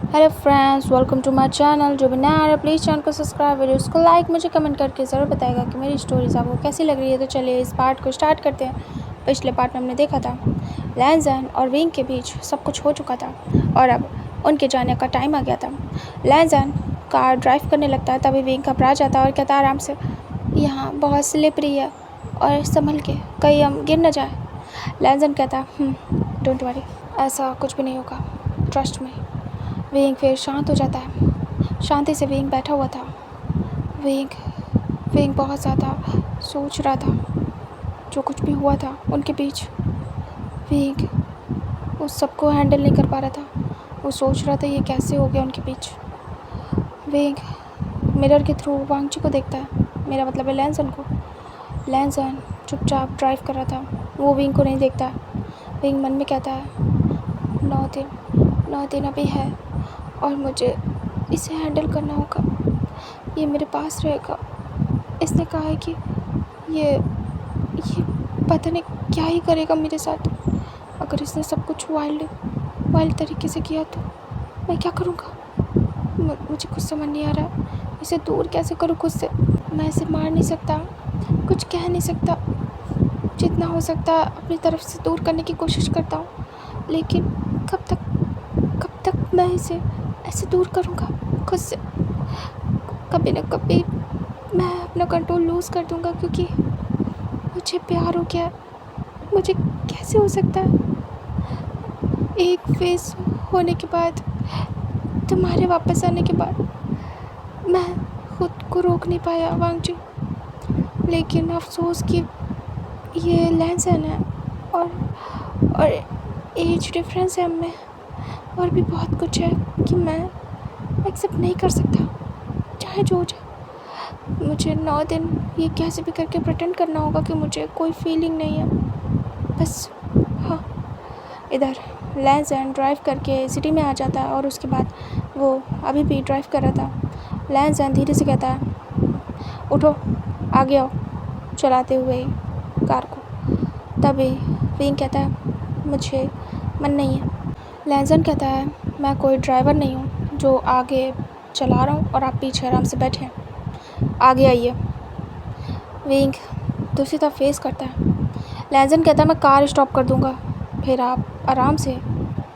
Hello friends, welcome to my channel. जो भी नया आ रहा है प्लीज़ चैनल को सब्सक्राइब, वीडियोस को लाइक, मुझे कमेंट करके ज़रूर बताएगा कि मेरी स्टोरीज आपको कैसी लग रही है। तो चलिए इस पार्ट को स्टार्ट करते हैं। पिछले पार्ट में हमने देखा था लैंजन और विंग के बीच सब कुछ हो चुका था और अब उनके जाने का टाइम आ गया था। लैंजन कार ड्राइव करने लगता है, तभी विंग घबरा जाता है और कहता है आराम से, यहाँ बहुत स्लिपरी है और संभल के, कहीं हम गिर न जाए। लैंजन कहता है डोंट वरी, ऐसा कुछ भी नहीं होगा, ट्रस्ट में। विंग फिर शांत हो जाता है। शांति से विंग बैठा हुआ था। विंग बहुत ज़्यादा सोच रहा था जो कुछ भी हुआ था उनके बीच। विंग उस सबको हैंडल नहीं कर पा रहा था। वो सोच रहा था ये कैसे हो गया उनके बीच। विंग मिरर के थ्रू वांगची को देखता है, मेरा मतलब है लैंसन को। लैंसन चुपचाप ड्राइव कर रहा था, वो विंग को नहीं देखता। विंग मन में कहता है 9 दिन अभी है और मुझे इसे हैंडल करना होगा। ये मेरे पास रहेगा। इसने कहा है कि ये पता नहीं क्या ही करेगा मेरे साथ। अगर इसने सब कुछ वाइल्ड तरीके से किया तो मैं क्या करूँगा। मुझे कुछ समझ नहीं आ रहा, इसे दूर कैसे करूँ खुद से। मैं इसे मार नहीं सकता, कुछ कह नहीं सकता। जितना हो सकता है अपनी तरफ से दूर करने की कोशिश करता हूँ, लेकिन कब तक मैं इसे ऐसे दूर करूँगा खुद से। कभी न कभी मैं अपना कंट्रोल लूज़ कर दूँगा, क्योंकि मुझे प्यार हो गया। मुझे कैसे हो सकता है एक फेस होने के बाद, तुम्हारे वापस आने के बाद मैं खुद को रोक नहीं पाया वांगजी। लेकिन अफसोस कि ये लैंसन है और एज डिफरेंस है हमें, और भी बहुत कुछ है कि मैं एक्सेप्ट नहीं कर सकता चाहे जो हो जाए। मुझे 9 दिन ये कैसे भी करके प्रिटेंड करना होगा कि मुझे कोई फीलिंग नहीं है बस। हाँ, इधर लैंसन ड्राइव करके सिटी में आ जाता है और उसके बाद वो अभी भी ड्राइव कर रहा था। लैंसन धीरे से कहता है उठो, आगे आओ, चलाते हुए कार को। तभी विंग कहता है मुझे मन नहीं है। लैंसन कहता है मैं कोई ड्राइवर नहीं हूँ जो आगे चला रहा हूँ और आप पीछे आराम से बैठे हैं, आगे आइए। विंग दूसरी तरफ फेस करता है। लैंसन कहता है मैं कार स्टॉप कर दूँगा, फिर आप आराम से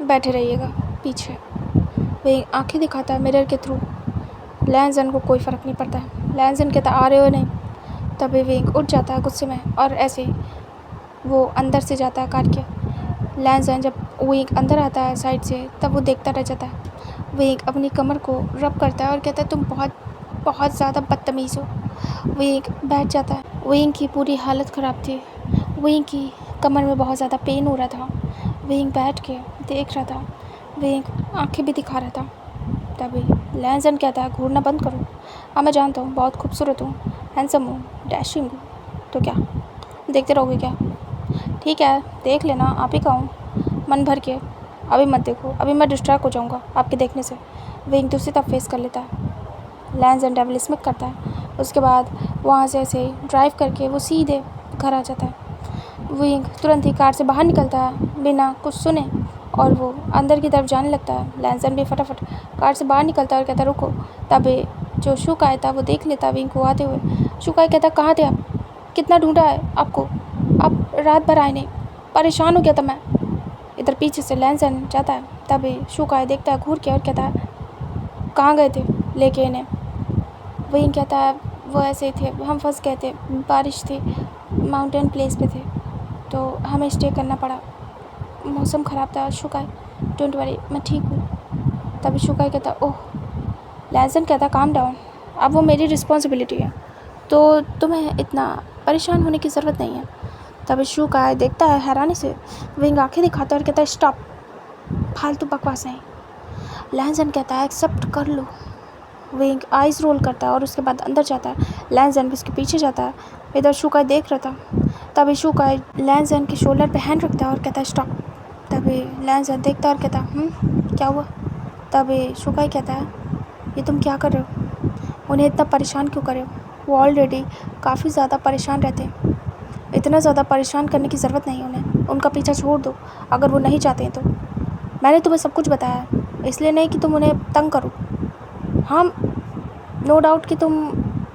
बैठे रहिएगा पीछे। विंग आंखें दिखाता है मिरर के थ्रू। लैंसन को कोई फ़र्क नहीं पड़ता है। लैंसन कहता आ रहे हो नहीं। तभी विंग उठ जाता है गुस्से में और ऐसे वो अंदर से जाता है कार के। लैंसन जब विंग अंदर आता है साइड से, तब वो देखता रह जाता है। विंग अपनी कमर को रब करता है और कहता है तुम बहुत ज़्यादा बदतमीज़ हो। विंग बैठ जाता है। विंग की पूरी हालत ख़राब थी। विंग की कमर में बहुत ज़्यादा पेन हो रहा था। विंग बैठ के देख रहा था। विंग आंखें भी दिखा रहा था। तभी लैंसन कहता है घूरना बंद करो। हाँ मैं जानता हूँ बहुत खूबसूरत हूँ, हैंडसम हूँ, डैशिंग हूँ, तो क्या देखते रहोगे क्या? ठीक है देख लेना, आप ही का हूँ मन भर के। अभी मत देखो, अभी मैं डिस्ट्रैक्ट हो जाऊँगा आपके देखने से। विंग दूसरी तरफ फेस कर लेता है। लैंसन डेविल स्मिथ करता है। उसके बाद वहाँ से ऐसे ड्राइव करके वो सीधे घर आ जाता है। विंग तुरंत ही कार से बाहर निकलता है बिना कुछ सुने और वो अंदर की तरफ जाने लगता है। लैंसन भी फटाफट कार से बाहर निकलता है और कहता रुको। तभी जो शुकाई था वो देख लेता विंग को आते हुए। शुकाई कहता कहाँ थे आप, कितना ढूंढा है आपको, आप रात भर आए नहीं, परेशान हो गया था मैं। इधर पीछे से लैंसन जाता है। तभी शुकाई देखता है घूर के और कहता है कहाँ गए थे लेके इन्हें। विंग कहता है वो ऐसे ही थे, हम फंस गए थे, बारिश थी, माउंटेन प्लेस पे थे तो हमें स्टे करना पड़ा, मौसम ख़राब था। शुकाई डोंट वरी, मैं ठीक हूँ। तभी शुकाई कहता ओह। लैंसन कहता काम डाउन, अब वो मेरी रिस्पॉन्सिबिलिटी है तो तुम्हें इतना परेशान होने की ज़रूरत नहीं है। तभी शुकाई देखता है हैरानी से। विंग आंखें दिखाता है और कहता है स्टॉप, फालतू बकवास नहीं। लैंसन कहता है एक्सेप्ट कर लो। विंग आइज़ रोल करता है और उसके बाद अंदर जाता है। लैंसन भी उसके पीछे जाता है। इधर शुकाई देख रहा था। तभी शुकाई लैंसन के शोल्डर पे हैंड रखता है और कहता है स्टॉप। तभी लैंसन देखता है और कहता क्या हुआ। तभी शुकाई कहता है ये तुम क्या कर रहे हो, उन्हें इतना परेशान क्यों कर रहे हो, वो ऑलरेडी काफ़ी ज़्यादा परेशान रहते हैं, इतना ज़्यादा परेशान करने की ज़रूरत नहीं उन्हें, उनका पीछा छोड़ दो अगर वो नहीं चाहते हैं तो। मैंने तुम्हें सब कुछ बताया है, इसलिए नहीं कि तुम उन्हें तंग करो। हाँ, नो डाउट कि तुम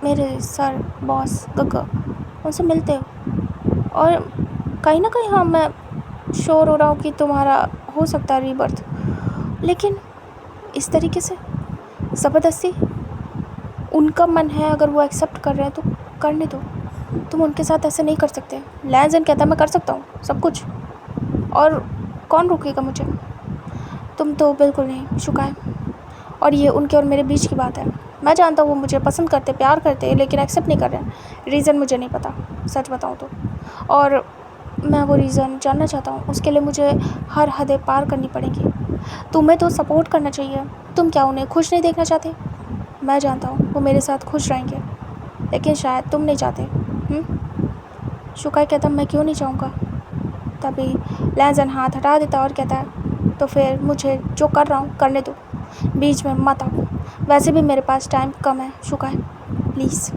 मेरे सर, बॉस, गग्गा उनसे मिलते हो, और कहीं ना कहीं हाँ, मैं श्योर हो रहा हूँ कि तुम्हारा हो सकता है रीबर्थ, लेकिन इस तरीके से ज़बरदस्ती, उनका मन है, अगर वो एक्सेप्ट कर रहे हैं तो करने दो। तुम उनके साथ ऐसे नहीं कर सकते। लैंजन कहता है मैं कर सकता हूँ सब कुछ, और कौन रोकेगा मुझे। तुम तो बिल्कुल नहीं, शुका है। और ये उनके और मेरे बीच की बात है। मैं जानता हूँ वो मुझे पसंद करते, प्यार करते, लेकिन एक्सेप्ट नहीं कर रहे हैं। रीज़न मुझे नहीं पता, सच बताऊँ तो, और मैं वो रीज़न जानना चाहता हूँ। उसके लिए मुझे हर हदें पार करनी पड़ेंगी। तुम्हें तो सपोर्ट करना चाहिए। तुम क्या उन्हें खुश नहीं देखना चाहते? मैं जानता हूँ वो मेरे साथ खुश रहेंगे, लेकिन शायद तुम नहीं चाहते। शुकाई कहता मैं क्यों नहीं चाहूँगा। तभी लैंजन हाथ हटा देता और कहता है तो फिर मुझे जो कर रहा हूँ करने दो, बीच में मत आओ। वैसे भी मेरे पास टाइम कम है शुकाई, प्लीज़।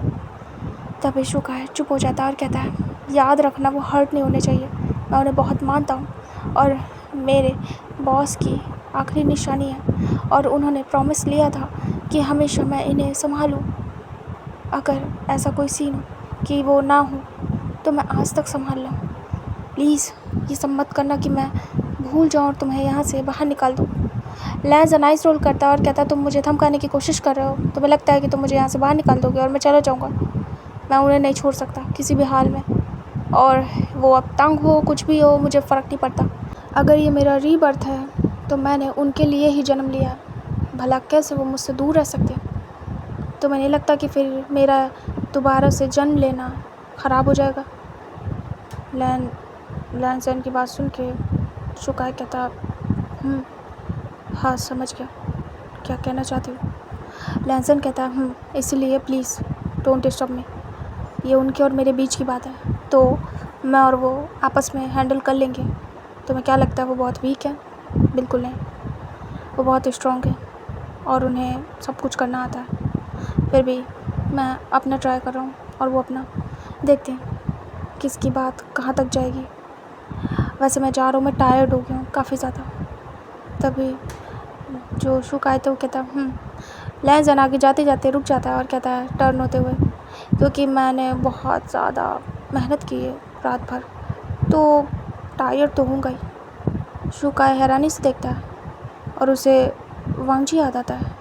तभी शुकाई चुप हो जाता और कहता है याद रखना वो हर्ट नहीं होने चाहिए। मैं उन्हें बहुत मानता हूँ और मेरे बॉस की आखिरी निशानी है, और उन्होंने प्रॉमिस लिया था कि हमेशा मैं इन्हें संभालूँ। अगर ऐसा कोई सीन हो कि वो ना हो तो मैं आज तक संभाल लूँ। प्लीज़ ये सब मत करना कि मैं भूल जाऊँ और तुम्हें यहाँ से बाहर निकाल दूँ। लैंस नाइस रोल करता है और कहता तुम मुझे धमकाने की कोशिश कर रहे हो। तुम्हें लगता है कि तुम मुझे यहाँ से बाहर निकाल दोगे और मैं चला जाऊँगा। मैं उन्हें नहीं छोड़ सकता किसी भी हाल में, और वो अब तंग हो कुछ भी हो मुझे फ़र्क नहीं पड़ता। अगर ये मेरा रीबर्थ है तो मैंने उनके लिए ही जन्म लिया। भला कैसे वो मुझसे दूर रह सकते? तो मैं नहीं लगता कि फिर मेरा दोबारा से जन्म लेना ख़राब हो जाएगा। लैंसन की बात सुन के शुकाई कहता हाँ समझ गया, क्या कहना चाहती हो। लैंसन कहता इसलिए प्लीज़ डोंट डिस्टर्ब मी। ये उनके और मेरे बीच की बात है, तो मैं और वो आपस में हैंडल कर लेंगे। तुम्हें क्या लगता है वो बहुत वीक है? बिल्कुल नहीं, वो बहुत स्ट्रॉन्ग है और उन्हें सब कुछ करना आता है। फिर भी मैं अपना ट्राई कर रहा हूँ और वो अपना। देखते हैं किसकी बात कहाँ तक जाएगी। वैसे मैं जा रहा हूँ, मैं टायर्ड हो गया हूँ काफ़ी ज़्यादा। तभी जो शुकाई तो वो कहता लैंसन आगे जाते जाते रुक जाता है और कहता है टर्न होते हुए, क्योंकि मैंने बहुत ज़्यादा मेहनत की है रात भर, तो टायर्ड तो हूँगा ही। शुकाई हैरानी से देखता है और उसे वांगजी याद आता है,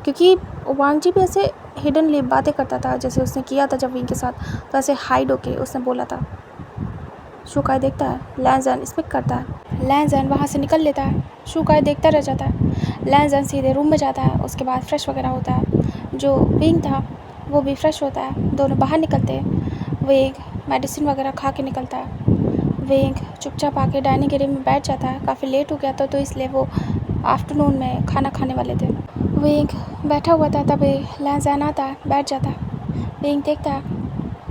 क्योंकि वांगजी भी ऐसे हिडनली बातें करता था जैसे उसने किया था जब विंग के साथ, तो ऐसे हाइड होके उसने बोला था। शुकाई देखता है, लैंसन स्पिक करता है, लैंसन वहाँ से निकल लेता है। शुकाई देखता रह जाता है। लैंसन सीधे रूम में जाता है, उसके बाद फ्रेश वगैरह होता है। जो विंग था वो भी फ्रेश होता है, दोनों बाहर निकलते हैं। विंग मेडिसिन वगैरह खा के निकलता है। विंग चुपचाप आके डाइनिंग एरिया में बैठ जाता है। काफ़ी लेट हो गया था तो इसलिए वो आफ्टरनून में खाना खाने वाले थे। विंग बैठा हुआ था, तभी लैंसन आता है, बैठ जाता है। विंग देखता है,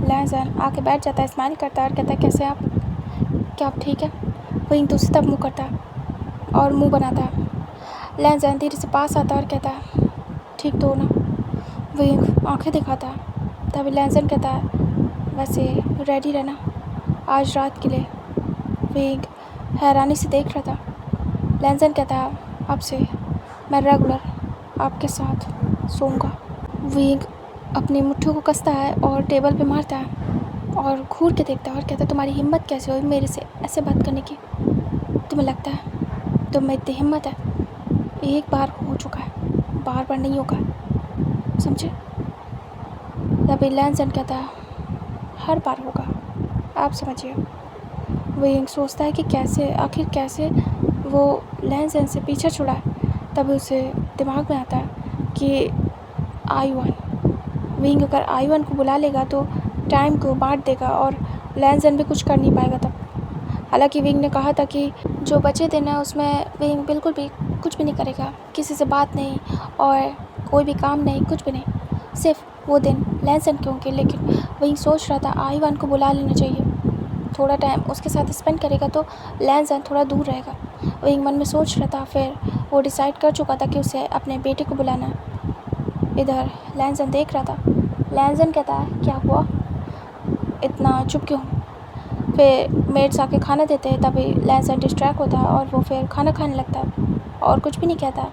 लैंसन आके बैठ जाता है, स्माइल करता है और कहता है कैसे आप, क्या आप ठीक है? विंग दूसरी तरफ मुँह करता है और मुँह बनाता है। लैंसन धीरे से पास आता है और कहता है ठीक तो हो ना? विंग आंखें दिखाता है। तभी लैंसन कहता है वैसे रेडी रहना आज रात के लिए। विंग हैरानी से देख रहा था। लैंसन कहता है अब से मैं रेगुलर आपके साथ सोऊंगा। विंग अपनी मुट्ठियों को कसता है और टेबल पे मारता है और घूर के देखता है और कहता है तुम्हारी हिम्मत कैसे हुई मेरे से ऐसे बात करने की? तुम्हें लगता है तुम में इतनी हिम्मत है? एक बार हो चुका है, बार बार नहीं होगा, समझे? तभी लैंसन कहता है हर बार होगा, आप समझिए। विंग सोचता है कि कैसे, आखिर कैसे वो लैंसन से पीछा छुड़ा है। तभी उसे दिमाग में आता है कि आई-1, विंग अगर आई-1 को बुला लेगा तो टाइम को बांट देगा और लैंसन भी कुछ कर नहीं पाएगा तब। हालांकि विंग ने कहा था कि जो बचे दिन है उसमें विंग बिल्कुल भी कुछ भी नहीं करेगा, किसी से बात नहीं और कोई भी काम नहीं, कुछ भी नहीं, सिर्फ वो दिन लैंसन के होंगे। लेकिन विंग सोच रहा था आई-1 को बुला लेना चाहिए, थोड़ा टाइम उसके साथ स्पेंड करेगा तो लैंसन थोड़ा दूर रहेगा। विंग मन में सोच रहा था, फिर वो डिसाइड कर चुका था कि उसे अपने बेटे को बुलाना है। इधर लैंसन देख रहा था। लैंसन कहता है क्या हुआ, इतना चुप क्यों? फिर मेड्स आके खाना देते हैं, तभी लैंसन डिस्ट्रैक्ट होता है और वो फिर खाना खाने लगता है और कुछ भी नहीं कहता।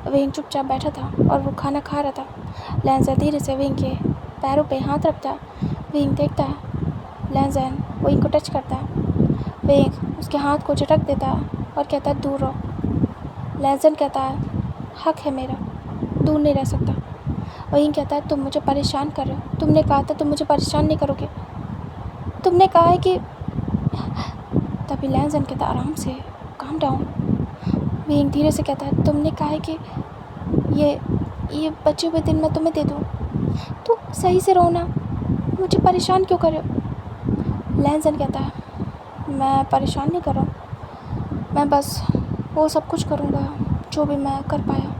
विंग चुपचाप बैठा था और वो खाना खा रहा था। लैंजन धीरे से विंग के पैरों पे हाथ रखता है। विंग देखता है। लैंजन विंग को टच करता है। विंग उसके हाथ को झटक देता है और कहता है दूर रहो। लैंजन कहता है हक है मेरा, दूर नहीं रह सकता। विंग कहता है तुम मुझे परेशान कर रहे हो, तुमने कहा था तुम मुझे परेशान नहीं करोगे, तुमने कहा है कि। तभी लैंजन कहता है आराम से, काम डाउन। विंग धीरे से कहता है तुमने कहा है कि ये बचे हुए दिन मैं तुम्हें दे दूँ, तो सही से रहो ना, मुझे परेशान क्यों कर रहे हो। लैंजन कहता है मैं परेशान नहीं कर रहा हूँ, मैं बस वो सब कुछ करूँगा जो भी मैं कर पाया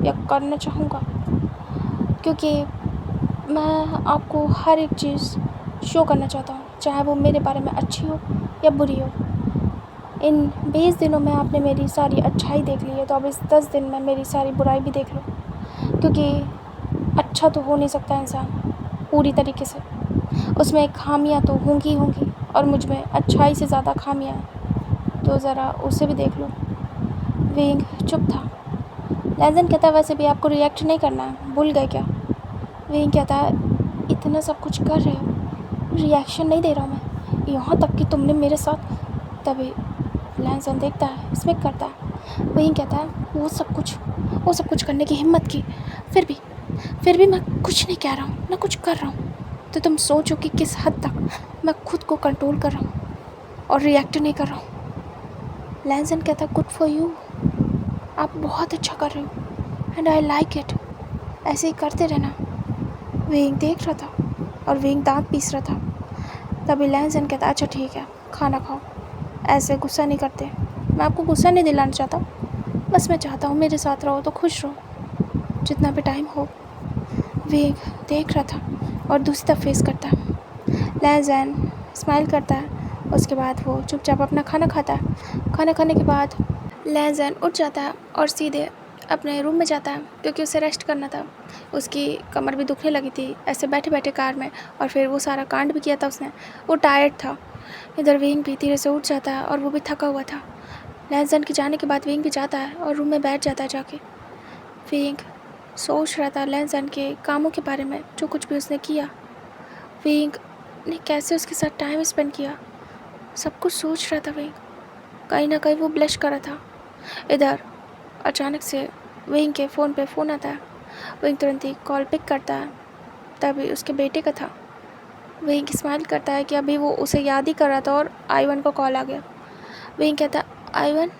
या करना चाहूँगा, क्योंकि मैं आपको हर एक चीज़ शो करना चाहता हूँ, चाहे वो मेरे बारे में अच्छी हो या बुरी हो। इन 20 दिनों में आपने मेरी सारी अच्छाई देख ली है, तो अब इस 10 दिन में मेरी सारी बुराई भी देख लो, क्योंकि अच्छा तो हो नहीं सकता इंसान पूरी तरीके से, उसमें खामियां तो होंगी होंगी, और मुझ में अच्छाई से ज़्यादा खामियां हैं, तो ज़रा उसे भी देख लो। विंग चुप था। लैंजन कहता है वैसे भी आपको रिएक्ट नहीं करना है, भूल गए क्या। विंग कहता है इतना सब कुछ कर रहे हो, रिएक्शन नहीं दे रहा हूँ मैं, यहाँ तक कि तुमने मेरे साथ। तभी लैंजन देखता है, स्मिक करता है। विंग कहता है वो सब कुछ करने की हिम्मत की, फिर भी मैं कुछ नहीं कह रहा हूँ, ना कुछ कर रहा हूँ, तो तुम सोचो कि किस हद तक मैं खुद को कंट्रोल कर रहा हूँ और रिएक्ट नहीं कर रहा हूँ। लैंजन कहता है गुड फॉर यू, आप बहुत अच्छा कर रहे हो एंड आई लाइक इट, ऐसे ही करते रहना। विंग देख रहा था और विंग दांत पीस रहा था। तभी लैंजन कहता अच्छा ठीक है, खाना खाओ, ऐसे गुस्सा नहीं करते, मैं आपको गुस्सा नहीं दिलाना चाहता, बस मैं चाहता हूँ मेरे साथ रहो तो खुश रहो जितना भी टाइम हो। विंग देख रहा था और दूसरी तरफ फेस करता है। लैंजन स्माइल करता है, उसके बाद वो चुपचाप अपना खाना खाता है। खाना खाने के बाद लैंजन उठ जाता है और सीधे अपने रूम में जाता है, क्योंकि उसे रेस्ट करना था। उसकी कमर भी दुखने लगी थी ऐसे बैठे बैठे कार में, और फिर वो सारा कांड भी किया था उसने, वो टायर्ड था। इधर विंग भी धीरे से उठ जाता है और वो भी थका हुआ था। लैंजन के जाने के बाद विंग भी जाता है और रूम में बैठ जाता है जाके। विंग सोच रहा था लैंजन के कामों के बारे में, जो कुछ भी उसने किया, विंग ने कैसे उसके साथ टाइम स्पेंड किया, सब कुछ सोच रहा था विंग। कहीं ना कहीं वो ब्लश कर रहा था। इधर अचानक से विंग के फ़ोन पे फ़ोन आता है। विंग तुरंत ही कॉल पिक करता है, तभी उसके बेटे का था। विंग स्माइल करता है कि अभी वो उसे याद ही कर रहा था और आइवन का कॉल आ गया। विंग कहता आइवन।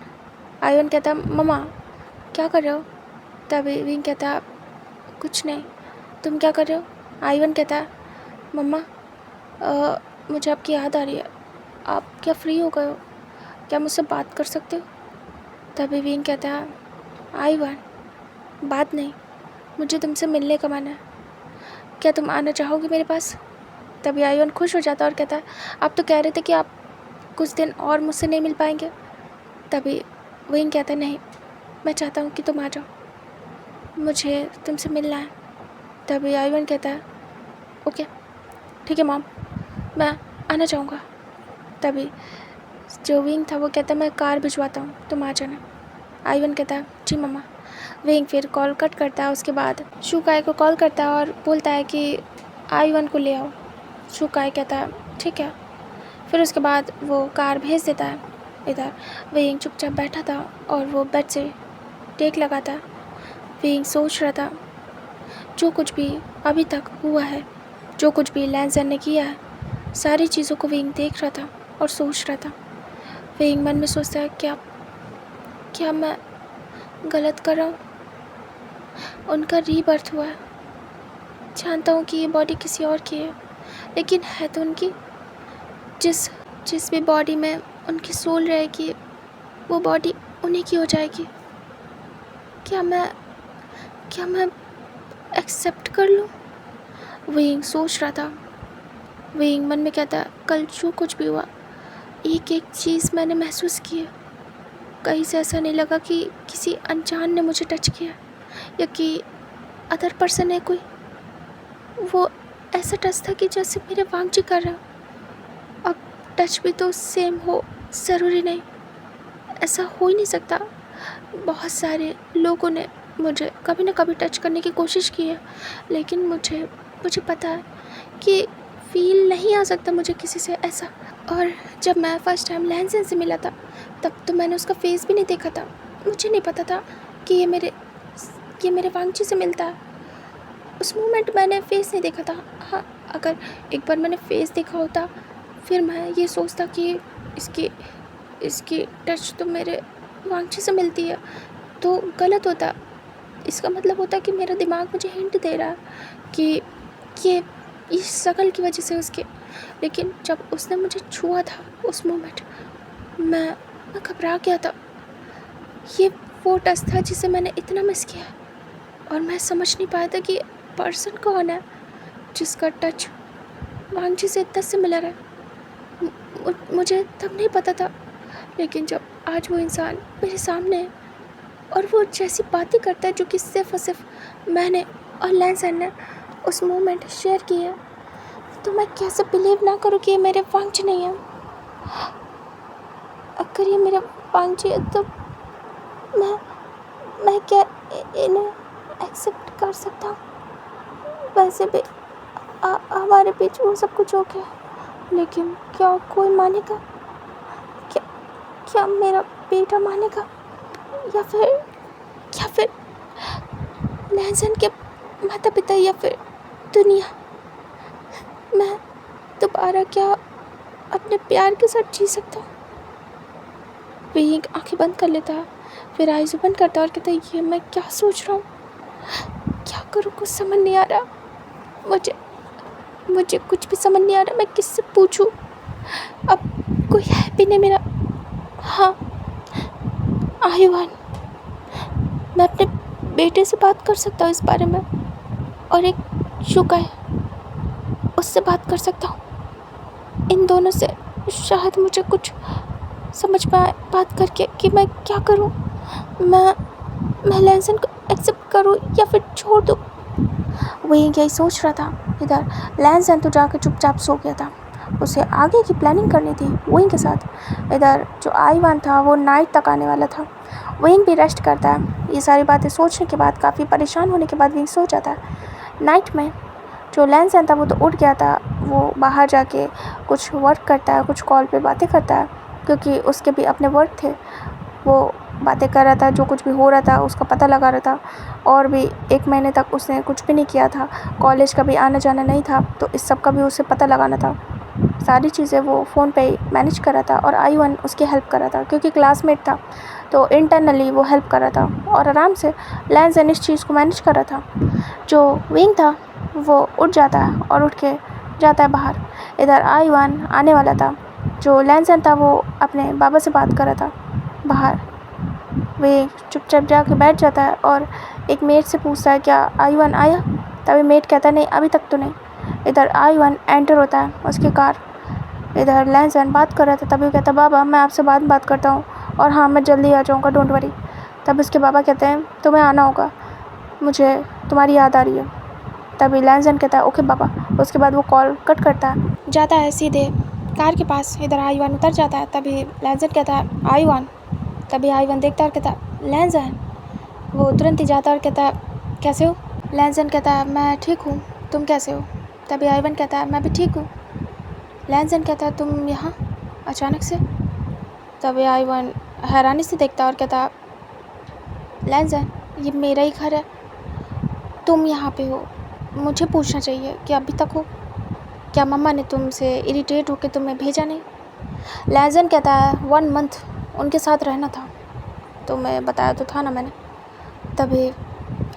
आइवन कहता मम्मा क्या कर रहे हो। तभी विंग कहता कुछ नहीं, तुम क्या कर रहे हो। आइवन कहता मम्मा मुझे आपकी याद आ रही है, आप क्या फ्री हो गए हो, क्या मुझसे बात कर सकते हो। तभी विंग कहता है आइवन बात नहीं, मुझे तुमसे मिलने का मन है, क्या तुम आना चाहोगे मेरे पास। तभी आइवन खुश हो जाता और कहता है आप तो कह रहे थे कि आप कुछ दिन और मुझसे नहीं मिल पाएंगे। तभी विंग कहता नहीं, मैं चाहता हूँ कि तुम आ जाओ, मुझे तुमसे मिलना है। तभी आइवन कहता है ओके ठीक है मॉम, मैं आना चाहूँगा। तभी जो विंग था वो कहता मैं कार भिजवाता हूँ, तुम आ जाना। आइवन कहता है जी मम्मा। विंग फिर कॉल कट करता है, उसके बाद शुकाई को कॉल करता है और बोलता है कि आइवन को ले आओ। शुकाई कहता है ठीक है। फिर उसके बाद वो कार भेज देता है। इधर विंग चुपचाप बैठा था और वो बेड से टेक लगाता। विंग सोच रहा था जो कुछ भी अभी तक हुआ है, जो कुछ भी लैंजन ने किया है, सारी चीज़ों को विंग देख रहा था और सोच रहा था। विंग मन में सोचता है क्या मैं गलत कर रहा हूँ। उनका रीबर्थ हुआ है, जानता हूँ कि ये बॉडी किसी और की है, लेकिन है तो उनकी। जिस भी बॉडी में उनकी सोल रहेगी वो बॉडी उन्हीं की हो जाएगी। क्या मैं एक्सेप्ट कर लूँ। विंग सोच रहा था। विंग मन में कहता कल जो कुछ भी हुआ, एक एक चीज़ मैंने महसूस की है, कहीं से ऐसा नहीं लगा कि किसी अनजान ने मुझे टच किया या कि अदर पर्सन है कोई। वो ऐसा टच था कि जैसे मेरे वांगजी कर रहा। अब टच भी तो सेम हो ज़रूरी नहीं, ऐसा हो ही नहीं सकता। बहुत सारे लोगों ने मुझे कभी ना कभी टच करने की कोशिश की है, लेकिन मुझे मुझे पता है कि फ़ील नहीं आ सकता मुझे किसी से ऐसा। और जब मैं फ़र्स्ट टाइम लहसन से मिला था, तब तो मैंने उसका फेस भी नहीं देखा था। मुझे नहीं पता था कि ये मेरे वांगची से मिलता है। उस मोमेंट मैंने फेस नहीं देखा था। हाँ, अगर एक बार मैंने फेस देखा होता, फिर मैं ये सोचता कि इसकी इसकी टच तो मेरे वांगची से मिलती है, तो गलत होता। इसका मतलब होता कि मेरा दिमाग मुझे हिंट दे रहा है कि ये इस शक्ल की वजह से उसके। लेकिन जब उसने मुझे छुआ था उस मोमेंट, मैं घबरा गया था। ये वो टच था जिसे मैंने इतना मिस किया है, और मैं समझ नहीं पाया था कि पर्सन कौन है जिसका टच वांगची से इतना सिमिलर है। मुझे तब नहीं पता था, लेकिन जब आज वो इंसान मेरे सामने है और वो जैसी बातें करता है जो कि सिर्फ़ और सिर्फ मैंने और लहसन ने उस मोमेंट शेयर की है, तो मैं कैसे बिलीव ना करूँ कि ये मेरे वांगची नहीं है। अगर ये मेरे वांगची है तो मैं क्या इन्हें एक्सेप्ट कर सकता हूँ? वैसे भी हमारे बीच वो सब कुछ हो गया, लेकिन क्या कोई मानेगा? क्या क्या मेरा बेटा मानेगा, या फिर लहसन के माता पिता, या फिर दुनिया? मैं दोबारा क्या अपने प्यार के साथ जी सकता हूँ? वही आंखें बंद कर लेता है, फिर आइज़ ओपन करता है और कहता है, ये मैं क्या सोच रहा हूँ, क्या करूँ, कुछ समझ नहीं आ रहा। मुझे कुछ भी समझ नहीं आ रहा। मैं किससे पूछूं? अब कोई है भी नहीं मेरा। हाँ, आयुवान, मैं अपने बेटे से बात कर सकता हूँ इस बारे में, और एक शुका है, उससे बात कर सकता हूँ। इन दोनों से शायद मुझे कुछ समझ में आए बात करके कि मैं क्या करूँ। मैं लहसन को एक्सेप्ट करूँ या फिर छोड़ दूँ। वही यही सोच रहा था। इधर लहसन तो जाकर चुपचाप सो गया था। उसे आगे की प्लानिंग करनी थी वहीं के साथ। इधर जो आईवान था वो नाइट तक आने वाला था। वहीं भी रेस्ट करता है। ये सारी बातें सोचने के बाद, काफ़ी परेशान होने के बाद वहीं सो जाता है। नाइट में जो लहसन था वो तो उठ गया था। वो बाहर जाके कुछ वर्क करता है, कुछ कॉल पे बातें करता है, क्योंकि उसके भी अपने वर्क थे। वो बातें कर रहा था, जो कुछ भी हो रहा था उसका पता लगा रहा था। और भी 1 महीने तक उसने कुछ भी नहीं किया था, कॉलेज का भी आना जाना नहीं था, तो इस सब का भी उसे पता लगाना था। सारी चीज़ें वो फ़ोन पे ही मैनेज कर रहा था, और आईवन उसकी हेल्प कर रहा था क्योंकि क्लासमेट था, तो इंटरनली वो हेल्प कर रहा था और आराम से लहसन इस चीज़ को मैनेज कर रहा था। जो विंग था वो उठ जाता है और उठ के जाता है बाहर। इधर आईवन आने वाला था। जो लहसन था वो अपने बाबा से बात कर रहा था बाहर। वे चुपचाप जाके बैठ जाता है और एक मेट से पूछता है, क्या आईवन आया? तभी मेट कहता है, नहीं अभी तक तो नहीं। इधर आईवन एंटर होता है उसकी कार। इधर लहसन बात कर रहा था, तभी कहता है, बाबा मैं आपसे बात करता हूँ, और हाँ मैं जल्दी आ जाऊँगा, डोंट वरी। तब उसके बाबा कहते हैं, तुम्हें आना होगा, मुझे तुम्हारी याद आ रही है। तभी लहसन कहता है, ओके बाबा। उसके बाद वो कॉल कट करता है, जाता है सीधे कार के पास। इधर आईवन उतर जाता है। तभी लहसन कहता है, आईवन। तभी आईवन देखता है और कहता है, लहसन। वो तुरंत ही जाता है और कहता है, कैसे हो? लहसन कहता है, मैं ठीक हूँ, तुम कैसे हो? तभी आईवन कहता है, मैं भी ठीक हूँ। लहसन कहता है, तुम यहाँ अचानक से? तभी आईवन हैरानी से देखता है और कहता है, लहसन ये मेरा ही घर है, तुम यहाँ पे हो, मुझे पूछना चाहिए कि अभी तक हो। क्या मम्मा ने तुमसे इरिटेट होकर तुम्हें भेजा नहीं? लहसन कहता है, 1 मंथ उनके साथ रहना था, तो मैं बताया तो था ना मैंने। तभी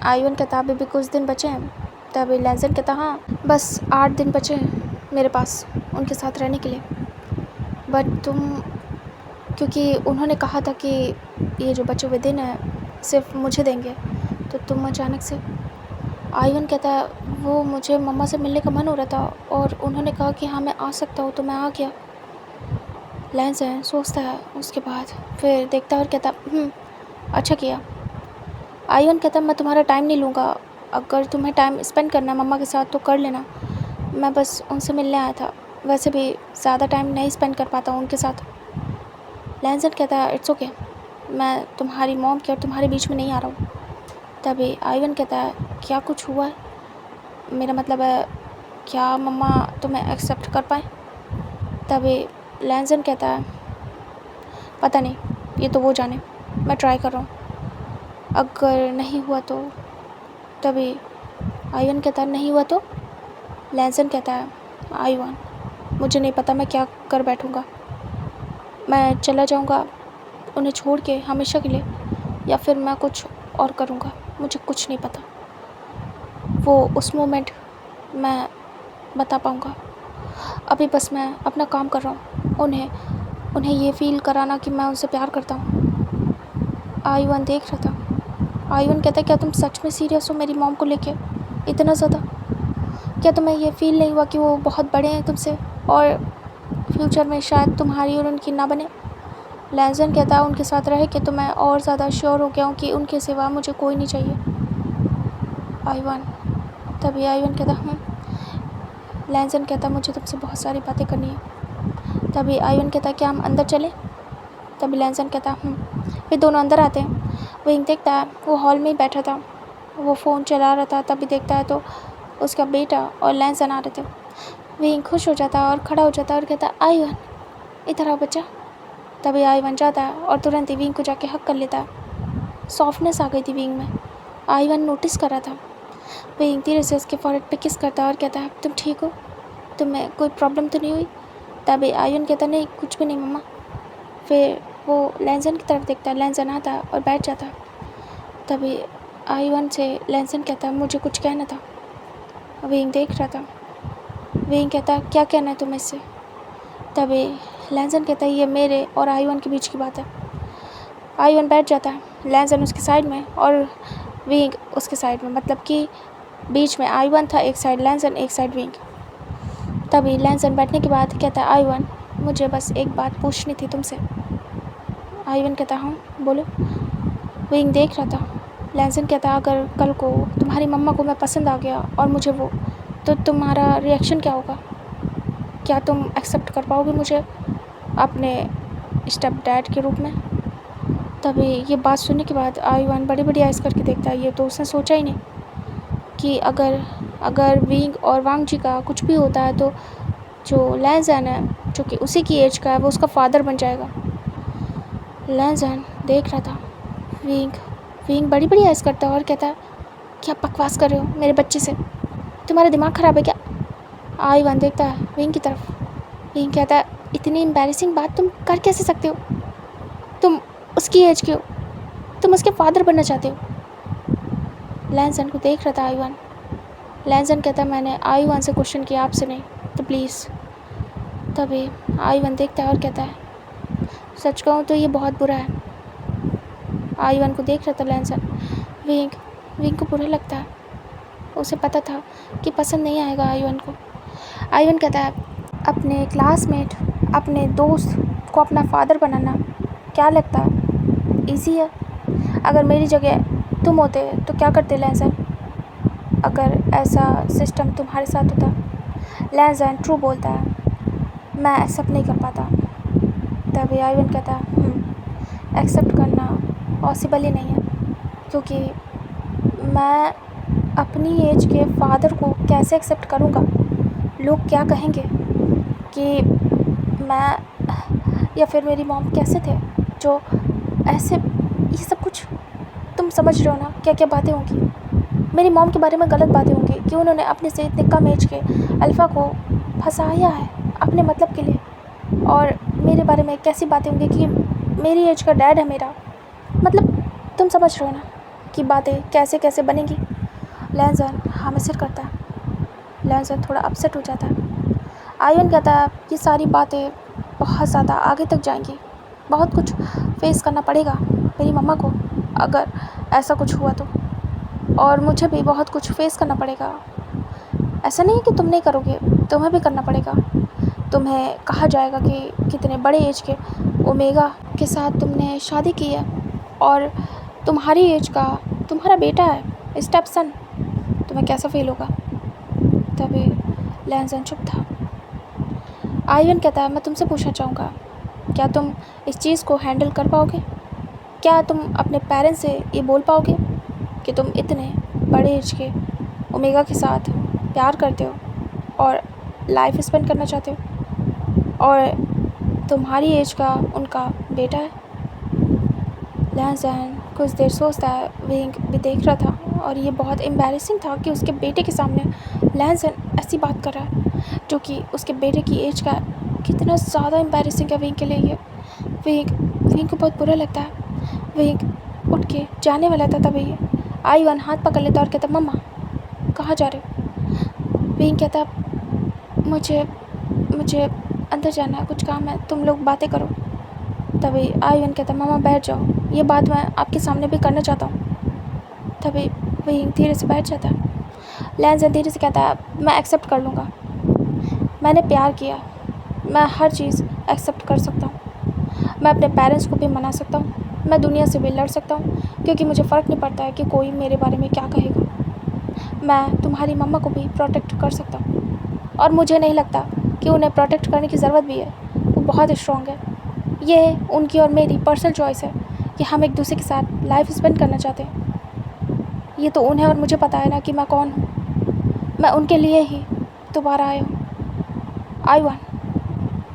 आईवन कहता, अभी भी कुछ दिन बचे हैं। तभी लहसन कहता, हाँ बस 8 दिन बचे हैं मेरे पास उनके साथ रहने के लिए, बट तुम, क्योंकि उन्होंने कहा था कि ये जो बचे हुए दिन हैं सिर्फ मुझे देंगे, तो तुम अचानक से। आईवन कहता है, वो मुझे मम्मा से मिलने का मन हो रहा था और उन्होंने कहा कि हाँ मैं आ सकता हूँ, तो मैं आ गया। लहसन सोचता है, उसके बाद फिर देखता है और कहता, अच्छा किया। आईवन कहता, मैं तुम्हारा टाइम नहीं लूँगा, अगर तुम्हें टाइम स्पेंड करना है मम्मा के साथ तो कर लेना, मैं बस उनसे मिलने आया था, वैसे भी ज़्यादा टाइम नहीं स्पेंड कर पाता हूँ उनके साथ। लहसन कहता है, इट्स ओके, मैं तुम्हारी मॉम के और तुम्हारे बीच में नहीं आ रहा हूँ। तभी आइवन कहता है क्या कुछ हुआ है, मेरा मतलब है क्या मम्मा तुम्हें एक्सेप्ट कर पाए। तभी लैंसन कहता है पता नहीं, ये तो वो जाने, मैं ट्राई कर रहा हूँ, अगर नहीं हुआ तो। तभी आइवन कहता है नहीं हुआ तो। लैंसन कहता है आइवन मुझे नहीं पता मैं क्या कर बैठूँगा, मैं चला जाऊँगा उन्हें छोड़ के हमेशा के लिए, या फिर मैं कुछ और करूँगा, मुझे कुछ नहीं पता। वो उस मोमेंट मैं बता पाऊँगा। अभी बस मैं अपना काम कर रहा हूँ, उन्हें ये फ़ील कराना कि मैं उनसे प्यार करता हूँ। आइवन देख रहा था। आइवन कहता है क्या तुम सच में सीरियस हो मेरी मॉम को लेके इतना ज़्यादा? क्या तुम्हें ये फ़ील नहीं हुआ कि वो बहुत बड़े हैं तुमसे और फ्यूचर में शायद तुम्हारी और उनकी ना बने? लैंसन कहता है उनके साथ रह के तो मैं और ज़्यादा श्योर हो गया हूँ कि उनके सिवा मुझे कोई नहीं चाहिए। आइवन तभी आइवन कहता लैंसन कहता मुझे तुमसे बहुत सारी बातें करनी है। तभी आइवन कहता क्या हम अंदर चलें? तभी लैंसन कहता फिर दोनों अंदर आते हैं। विंग देखता है वो हॉल में ही बैठा था, वो फ़ोन चला रहा था। तभी देखता है तो उसका बेटा और लैंसन आ रहे थे। विंग खुश हो जाता है और खड़ा हो जाता है और कहता आइवन इधर आ बच्चा। तभी आइवन जाता है और तुरंत ही विंग को जाके हक कर लेता है। सॉफ्टनेस आ गई थी विंग में, आइवन नोटिस कर रहा था। विंग धीरे से उसके फॉरहेड पे किस करता है और कहता है तुम ठीक हो, तुम्हें कोई प्रॉब्लम तो नहीं हुई? तभी आइवन कहता नहीं कुछ भी नहीं मम्मा। फिर वो लैंसन की तरफ देखता है, लैंसन आता है और बैठ जाता है। तभी आइवन से लैंसन कहता है मुझे कुछ कहना था। विंग देख रहा था। विंग कहता क्या कहना है तुम्हें इससे? तभी लैंसन कहता है ये मेरे और आइवन के बीच की बात है। आइवन बैठ जाता है, लैंसन उसके साइड में और विंग उसके साइड में, मतलब कि बीच में आइवन था एक साइड लैंसन एक साइड विंग। तभी लैंसन बैठने के बाद कहता है आइवन मुझे बस एक बात पूछनी थी तुमसे। आइवन कहता हाँ बोलो। विंग देख रहा था। लैंसन कहता अगर कल को तुम्हारी मम्मा को मैं पसंद आ गया और मुझे वो, तो तुम्हारा रिएक्शन क्या होगा? क्या तुम एक्सेप्ट कर पाओगे मुझे अपने स्टेप डैड के रूप में? तभी ये बात सुनने के बाद आइवन बड़ी बड़ी आइज़ करके देखता है। ये तो उसने सोचा ही नहीं कि अगर विंग और वांग जी का कुछ भी होता है तो जो लैंसन है जो कि उसी की एज का है वो उसका फादर बन जाएगा। लैंसन देख रहा था। विंग बड़ी बड़ी आइज़ करता है और कहता है क्या बकवास कर रहे हो मेरे बच्चे से, तुम्हारा दिमाग ख़राब है क्या? आइवन देखता है विंग की तरफ। विंग कहता है इतनी एम्बैरेसिंग बात तुम कर कैसे सकते हो? तुम उसकी एज के हो, तुम उसके फादर बनना चाहते हो। लैंसन को देख रहा था आइवन। लैंसन कहता मैंने आइवन से क्वेश्चन किया आपसे नहीं, तो प्लीज़। तभी आइवन देखता है और कहता है सच कहूँ तो ये बहुत बुरा है। आइवन को देख रहा था लैंसन। विंग को बुरा लगता है, उसे पता था कि पसंद नहीं आएगा आइवन को। आइवन कहता है अपने क्लासमेट अपने दोस्त को अपना फादर बनाना क्या लगता है ईजी है? अगर मेरी जगह तुम होते तो क्या करते लैंसन, अगर ऐसा सिस्टम तुम्हारे साथ होता? लैंसन ट्रू बोलता है मैं एक्सेप्ट नहीं कर पाता। तभी आइवन कहता है एक्सेप्ट करना पॉसिबल ही नहीं है, क्योंकि मैं अपनी एज के फादर को कैसे एक्सेप्ट करूँगा? लोग क्या कहेंगे कि मैं या फिर मेरी मॉम कैसे थे जो ऐसे, ये सब कुछ तुम समझ रहे हो ना क्या क्या बातें होंगी मेरी मॉम के बारे में, गलत बातें होंगी कि उन्होंने अपने से इतने कम एज के अल्फ़ा को फंसाया है अपने मतलब के लिए, और मेरे बारे में कैसी बातें होंगी कि मेरी एज का डैड है मेरा, मतलब तुम समझ रहे हो ना कि बातें कैसे कैसे बनेंगी। लैंसन हाँ में सिर करता है। लैंसन थोड़ा अपसेट हो जाता है। आइवन कहता है ये सारी बातें बहुत ज़्यादा आगे तक जाएंगी, बहुत कुछ फेस करना पड़ेगा मेरी मम्मा को अगर ऐसा कुछ हुआ तो, और मुझे भी बहुत कुछ फेस करना पड़ेगा। ऐसा नहीं है कि तुम नहीं करोगे, तुम्हें भी करना पड़ेगा। तुम्हें कहा जाएगा कि कितने बड़े एज के ओमेगा के साथ तुमने शादी की है और तुम्हारी एज का तुम्हारा बेटा है स्टेप सन, तुम्हें कैसा फील होगा? तभी लैंसन चुप था। आइवन कहता है मैं तुमसे पूछना चाहूँगा क्या तुम इस चीज़ को हैंडल कर पाओगे? क्या तुम अपने पेरेंट्स से ये बोल पाओगे कि तुम इतने बड़े एज के ओमेगा के साथ प्यार करते हो और लाइफ स्पेंड करना चाहते हो और तुम्हारी एज का उनका बेटा है? लहसन कुछ देर सोचता है। विंग भी देख रहा था और ये बहुत एम्बैरेसिंग था कि उसके बेटे के सामने लहसन ऐसी बात कर रहा है जो कि उसके बेटे की एज का कितना ज़्यादा एम्बैरेसिंग है विंग के लिए ये। विंग को बहुत बुरा लगता है। विंग उठ के जाने वाला था तभी आईवन हाथ पकड़ लेता और कहता, मम्मा कहाँ जा रहे हो? विंग कहता, मुझे अंदर जाना है, कुछ काम है, तुम लोग बातें करो। तभी आईवन कहता, मम्मा बैठ जाओ, ये बात मैं आपके सामने भी करना चाहता हूँ। तभी विंग धीरे से बैठ जाता है। लहसन धीरे से कहता है, मैं एक्सेप्ट कर लूँगा, मैंने प्यार किया, मैं हर चीज़ एक्सेप्ट कर सकता हूँ, मैं अपने पेरेंट्स को भी मना सकता हूँ, मैं दुनिया से भी लड़ सकता हूँ, क्योंकि मुझे फ़र्क नहीं पड़ता है कि कोई मेरे बारे में क्या कहेगा। मैं तुम्हारी मम्मा को भी प्रोटेक्ट कर सकता हूँ और मुझे नहीं लगता कि उन्हें प्रोटेक्ट करने की ज़रूरत भी है, वो बहुत स्ट्रॉन्ग है। ये उनकी और मेरी पर्सनल चॉइस है कि हम एक दूसरे के साथ लाइफ स्पेंड करना चाहते हैं। ये तो उन्हें और मुझे पता है ना कि मैं कौन हूँ। मैं उनके लिए ही दोबारा आया हूँ। आईवन,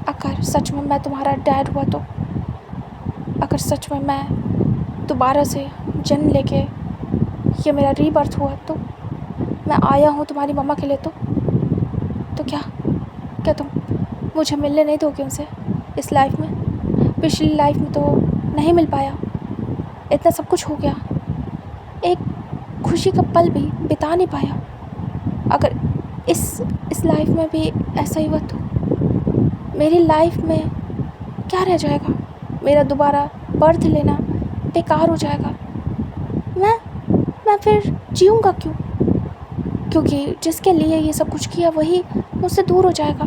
अगर सच में मैं तुम्हारा डैड हुआ तो, अगर सच में मैं दोबारा से जन्म लेके ये मेरा रीबर्थ हुआ तो, मैं आया हूँ तुम्हारी मम्मा के लिए तो क्या तुम मुझे मिलने नहीं दोगे उनसे इस लाइफ में? पिछली लाइफ में तो नहीं मिल पाया, इतना सब कुछ हो गया, एक खुशी का पल भी बिता नहीं पाया। अगर इस लाइफ में भी ऐसा ही हुआ तो मेरी लाइफ में क्या रह जाएगा? मेरा दोबारा बर्थ लेना बेकार हो जाएगा। मैं फिर जीऊँगा क्यों? क्योंकि जिसके लिए ये सब कुछ किया वही मुझसे दूर हो जाएगा।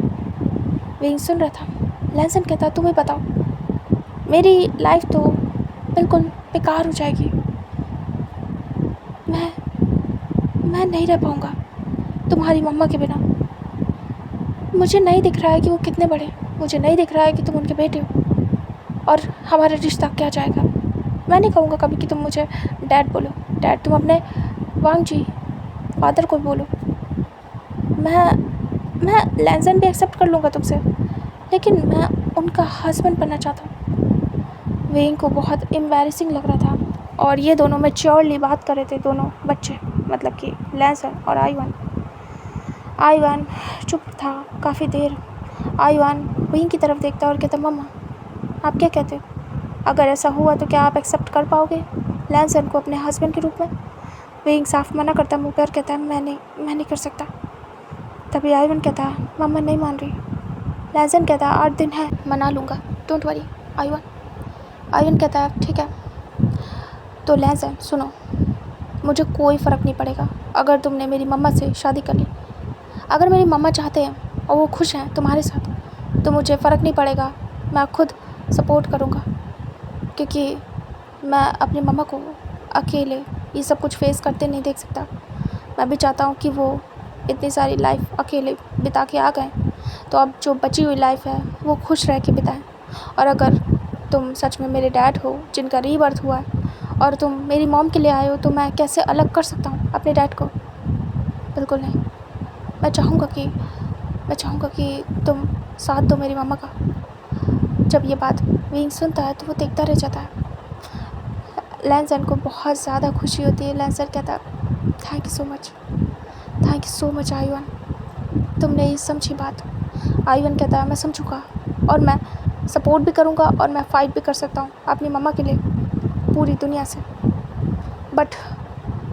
विंग सुन रहा था। लहसन कहता, तुम्हें बताओ, मेरी लाइफ तो बिल्कुल बेकार हो जाएगी। मैं नहीं रह पाऊँगा तुम्हारी मम्मा के बिना। मुझे नहीं दिख रहा है कि वो कितने बड़े, मुझे नहीं दिख रहा है कि तुम उनके बेटे हो और हमारा रिश्ता क्या जाएगा। मैं नहीं कहूँगा कभी कि तुम मुझे डैड बोलो, डैड तुम अपने वांग जी फादर को बोलो। मैं लहसन भी एक्सेप्ट कर लूँगा तुमसे, लेकिन मैं उनका हस्बैंड बनना चाहता हूँ। विंग को बहुत एम्बैरेसिंग लग रहा था और ये दोनों मैच्योरली बात कर रहे थे, दोनों बच्चे, मतलब कि लहसन और आईवन चुप था काफ़ी देर। आईवन विंग की तरफ देखता और कहता, मम्मा आप क्या कहते हो? अगर ऐसा हुआ तो क्या आप एक्सेप्ट कर पाओगे लहसन को अपने हस्बैंड के रूप में? विंग साफ मना करता मुँह पर, कहता है, मैं नहीं कर सकता। तभी आईवन कहता है, मम्मा नहीं मान रही। लहसन कहता है, 8 दिन है, मना लूँगा, डोंट वरी आईवन। आईवन कहता है, ठीक है। तो लहसन सुनो, मुझे कोई फ़र्क नहीं पड़ेगा अगर तुमने मेरी मम्मा से शादी कर ली। अगर मेरी मम्मा चाहते हैं और वो खुश हैं तुम्हारे साथ तो मुझे फ़र्क नहीं पड़ेगा, मैं खुद सपोर्ट करूँगा, क्योंकि मैं अपनी मम्मा को अकेले ये सब कुछ फेस करते नहीं देख सकता। मैं भी चाहता हूँ कि वो इतनी सारी लाइफ अकेले बिता के आ गए, तो अब जो बची हुई लाइफ है वो खुश रह के बिताएं। और अगर तुम सच में मेरे डैड हो जिनका रीबर्थ हुआ है और तुम मेरी मॉम के लिए आए हो, तो मैं कैसे अलग कर सकता हूँ अपने डैड को? बिल्कुल नहीं। मैं चाहूँगा कि तुम साथ दो मेरी मम्मा का। जब ये बात विंग सुनता है तो वो देखता रह जाता है। लहसन को बहुत ज़्यादा खुशी होती है। लहसन कहता है, thank you so much Ivan, तुमने ये समझी बात। आईवन कहता है, मैं समझूँगा और मैं सपोर्ट भी करूँगा और मैं फ़ाइट भी कर सकता हूँ अपनी मम्मा के लिए पूरी दुनिया से, बट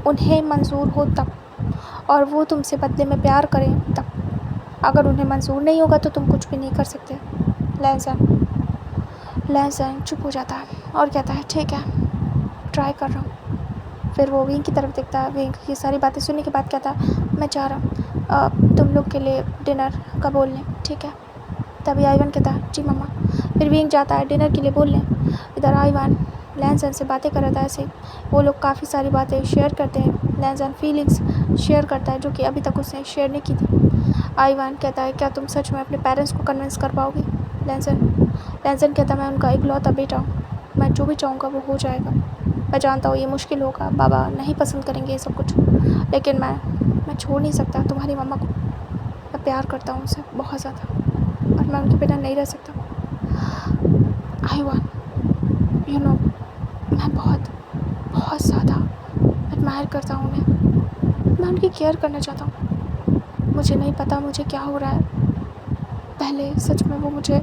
उन्हें मंजूर हो तब, और वो तुमसे बदले में प्यार करें तब। अगर उन्हें मंजूर नहीं होगा तो तुम कुछ भी नहीं कर सकते। लहसन चुप हो जाता है और कहता है, ठीक है, ट्राई कर रहा हूँ। फिर वो विंग की तरफ देखता है। विंग ये सारी बातें सुनने के बाद कहता है, मैं जा रहा हूँ, तुम लोग के लिए डिनर का बोल लें, ठीक है? तभी आईवन कहता है, जी मम्मा। फिर विंग जाता है डिनर के लिए बोल लें। इधर आईवन लहसन से बातें कर रहा था। ऐसे वो लोग काफ़ी सारी बातें शेयर करते हैं। लहसन फीलिंग्स शेयर करता है जो कि अभी तक उसने शेयर नहीं की थी। आईवन कहता है, क्या तुम सच में अपने पेरेंट्स को कन्विंस कर पाओगी? लहसन कहता, मैं उनका इकलौता बेटा हूँ, मैं जो भी चाहूँगा वो हो जाएगा। मैं जानता हूँ ये मुश्किल होगा, बाबा नहीं पसंद करेंगे ये सब कुछ, लेकिन मैं छोड़ नहीं सकता तुम्हारी मम्मा को। मैं प्यार करता हूँ उनसे बहुत ज़्यादा और मैं उनके बिना नहीं रह सकता। आई वांट यू नो, मैं बहुत बहुत ज़्यादा एडमायर करता हूँ उन्हें। मैं उनकी केयर करना चाहता हूँ। मुझे नहीं पता मुझे क्या हो रहा है। पहले सच में वो मुझे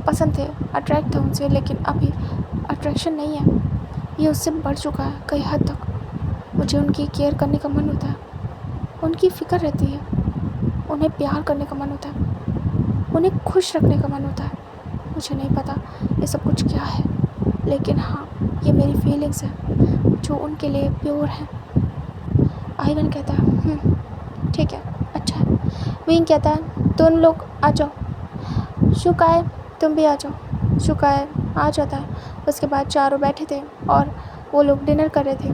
पसंद थे, अट्रैक्ट था उनसे, लेकिन अभी अट्रैक्शन नहीं है, ये उससे बढ़ चुका है कई हद तक। मुझे उनकी केयर करने का मन होता है, उनकी फ़िक्र रहती है, उन्हें प्यार करने का मन होता है, उन्हें खुश रखने का मन होता है। मुझे नहीं पता ये सब कुछ क्या है, लेकिन हाँ, ये मेरी फीलिंग्स हैं जो उनके लिए प्योर हैं। आइवन कहता है ठीक है, अच्छा है। विंग कहता है तुम लोग आ जाओ। शुकाय तुम भी आ जाओ। शुकाय आ जाता है। उसके बाद चारों बैठे थे और वो लोग डिनर कर रहे थे।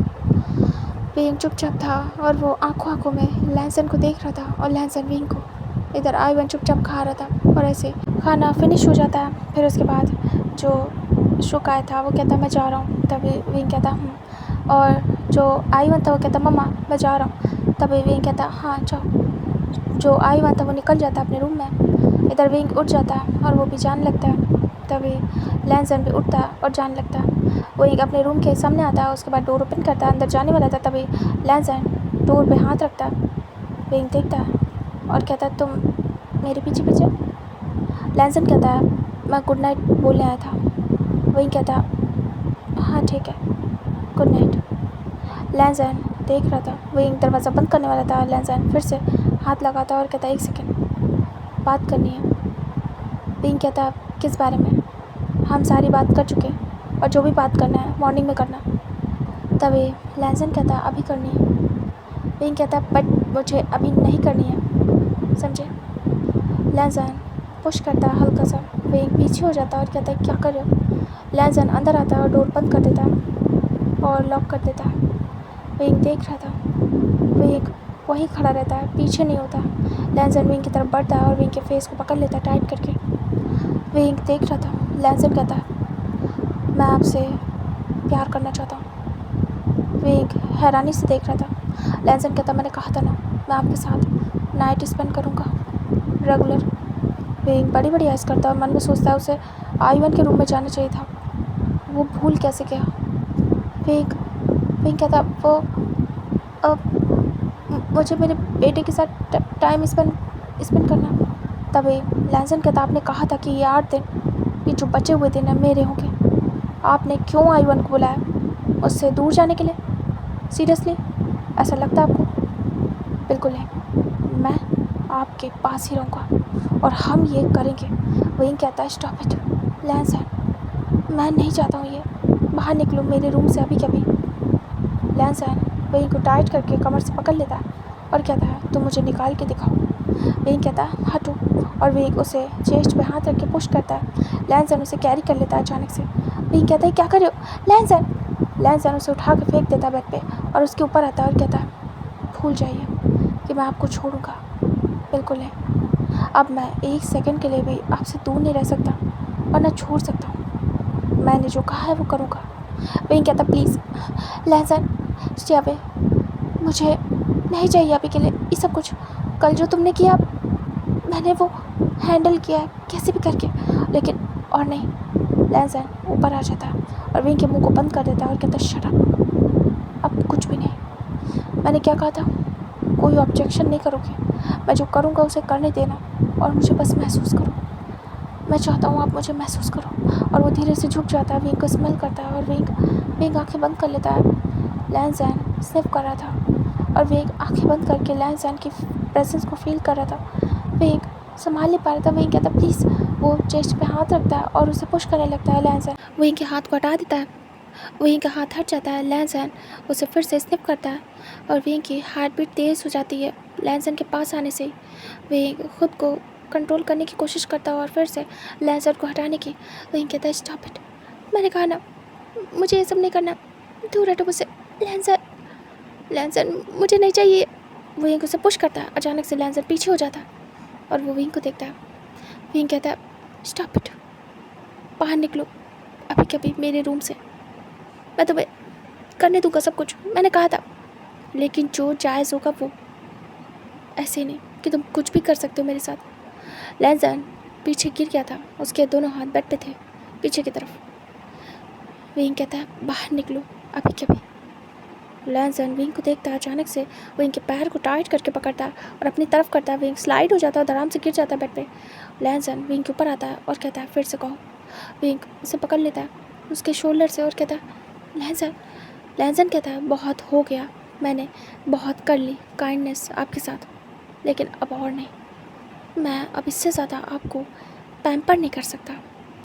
विंग चुपचाप था और वो आंखों आंखों में लैंसन को देख रहा था और लैंसन विंग को। इधर आइवन चुपचाप खा रहा था और ऐसे खाना फिनिश हो जाता है। फिर उसके बाद जो शुकाय था वो कहता मैं जा रहा हूँ। तभी विंग कहता और जो आइवन था वो कहता मम्मा मैं जा रहा हूँ। तभी विंग कहता हाँ जाओ। जो आइवन था वो निकल जाता है अपने रूम में। इधर विंग उठ जाता है और वो भी जाने लगता है। तभी लैंसन भी उठता है और जाने लगता है। वो एक अपने रूम के सामने आता है, उसके बाद डोर ओपन करता है, अंदर जाने वाला था। तभी लैंसन डोर पे हाथ रखता है। विंग देखता है और कहता है तुम मेरे पीछे पीछे। लैंसन कहता है मैं गुड नाइट बोलने आया था। विंग कहता हाँ ठीक है, गुड नाइट। लैंसन देख रहा था, विंग दरवाज़ा बंद करने वाला था। लैंसन फिर से हाथ लगाता और कहता 1 सेकेंड, बात करनी है। विंग कहता किस बारे में? हम सारी बात कर चुके हैं और जो भी बात करना है मॉर्निंग में करना। तभी लैंसन कहता अभी करनी है। विंग कहता बट मुझे अभी नहीं करनी है, समझे? लैंसन पुश करता है हल्का सा। विंग पीछे हो जाता है और कहता है क्या कर रहे हो? लैंसन अंदर आता है और डोर बंद कर देता है और लॉक कर देता है। विंग देख रहा था, विंग वहीं खड़ा रहता है, पीछे नहीं होता। लैंसन विंग की तरफ बढ़ता है और विंग के फेस को पकड़ लेता है टाइट करके। विंग देख रहा था। लैंसन कहता है मैं आपसे प्यार करना चाहता हूँ। विंग हैरानी से देख रहा था। लैंसन कहता मैंने कहा था ना मैं आपके साथ नाइट स्पेंड करूँगा रेगुलर। विंग बड़ी बड़ी ऐस करता है और मन में सोचता है उसे आइवन के रूम में जाना चाहिए था, वो भूल कैसे गया। विंग कहता वो मुझे मेरे बेटे के साथ टाइम स्पेंड करना। तभी लैंसन कहता आपने कहा था कि ये 8 दिन, ये जो बचे हुए दिन हैं मेरे होंगे। आपने क्यों आइवन को बुलाया? उससे दूर जाने के लिए? सीरियसली ऐसा लगता है आपको? बिल्कुल नहीं, मैं आपके पास ही रहूँगा और हम ये करेंगे। विंग कहता है स्टॉप इट लैंसन, मैं नहीं चाहता हूँ ये, बाहर निकलो मेरे रूम से अभी कभी। लैंसन विंग को टाइट करके कमर से पकड़ लेता है और कहता है तुम मुझे निकाल के दिखाओ। विंग कहता है हटो और विंग उसे चेस्ट पे हाथ रख के पुश करता है। लैंसन उसे कैरी कर लेता है अचानक से। विंग कहता है क्या कर रहे हो लैंसन? लैंसन उसे उठा के फेंक देता है बेड पे और उसके ऊपर आता है और कहता है भूल जाइए कि मैं आपको छोड़ूंगा, बिल्कुल नहीं। अब मैं 1 सेकंड के लिए भी आपसे दूर नहीं रह सकता और ना छोड़ सकता हूँ। मैंने जो कहा है वो करूँगा। विंग कहता प्लीज़ लैंसन स्टे अवे, मुझे नहीं चाहिए अभी के लिए ये सब कुछ। कल जो तुमने किया मैंने वो हैंडल किया है कैसे भी करके, लेकिन और नहीं। लैंसन ऊपर आ जाता है और विंग के मुंह को बंद कर देता है और कहता है शट अप, अब कुछ भी नहीं। मैंने क्या कहा था? कोई ऑब्जेक्शन नहीं करोगे? मैं जो करूँगा उसे करने देना और मुझे बस महसूस करो। मैं चाहता हूँ आप मुझे महसूस करो। और वो धीरे से झुक जाता है, विंग को स्मेल करता है और विंग आँखें बंद कर लेता है। लैंसन स्निफ कर रहा था और विंग आँखें बंद करके लैंसन की प्रेजेंस को फील कर रहा था। विंग संभाल नहीं पा रहा था। विंग कहता प्लीज़, वो चेस्ट पे हाथ रखता है और उसे पुश करने लगता है। लैंसन विंग के हाथ को हटा देता है, विंग का हाथ हट जाता है। लैंसन उसे फिर से स्निप करता है और विंग की हार्ट बीट तेज़ हो जाती है। लैंसन के पास आने से विंग खुद को कंट्रोल करने की कोशिश करता है और फिर से लैंसन को हटाने की। विंग कहता है स्टॉप इट, मैंने कहा ना मुझे ये सब नहीं करना, दूर हटो मुझसे। लैंसन मुझे नहीं चाहिए। विंग उसे पुश करता है। अचानक से लैंसन पीछे हो जाता है और वो विंग को देखता है। विंग कहता है स्टॉप इट, बाहर निकलो अभी कभी मेरे रूम से। मैं तुम्हें करने दूंगा सब कुछ, मैंने कहा था। लेकिन जो जायज़ होगा वो, ऐसे नहीं कि तुम कुछ भी कर सकते हो मेरे साथ। लैंजन पीछे गिर गया था, उसके दोनों हाथ बेड पे थे पीछे की तरफ। विंग कहता है बाहर निकलो अभी के अभी। लैंजन विंग को देखता है, अचानक से विंग के पैर को टाइट करके पकड़ता है और अपनी तरफ करता है। विंग स्लाइड हो जाता है और आराम से गिर जाता है बेड पे। लैंजन विंग के ऊपर आता है और कहता है फिर से कहो। विंग उसे पकड़ लेता है उसके शोल्डर से और कहता है लैंजन। लैंजन कहता है बहुत हो गया, मैंने बहुत कर ली काइंडनेस आपके साथ, लेकिन अब और नहीं। मैं अब इससे ज़्यादा आपको पैम्पर नहीं कर सकता।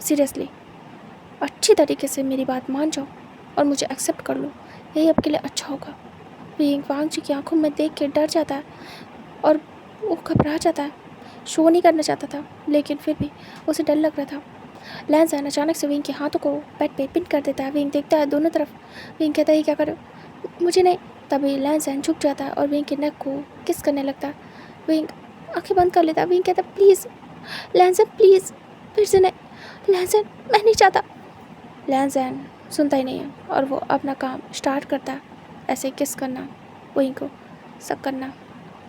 सीरियसली अच्छी तरीके से मेरी बात मान जाओ और मुझे एक्सेप्ट कर लो, यही आपके लिए अच्छा होगा। विंग वांग जी की आंखों में देख के डर जाता है और वो घबरा जाता है। शो नहीं करना चाहता था लेकिन फिर भी उसे डर लग रहा था। लैंजन अचानक से विंग के हाथों को बेड पे पिन कर देता है। विंग देखता है दोनों तरफ। विंग कहता है क्या करो, मुझे नहीं। तभी लैंजन झुक जाता है और विंग के नेक को किस करने लगता है। विंग आंखें बंद कर लेता है। विंग कहता है प्लीज़ लैंजन प्लीज़, फिर से नहीं लैंजन, मैं नहीं चाहता। लैंजन सुनता ही नहीं है और वो अपना काम स्टार्ट करता है, ऐसे किस करना, विंग को सब करना।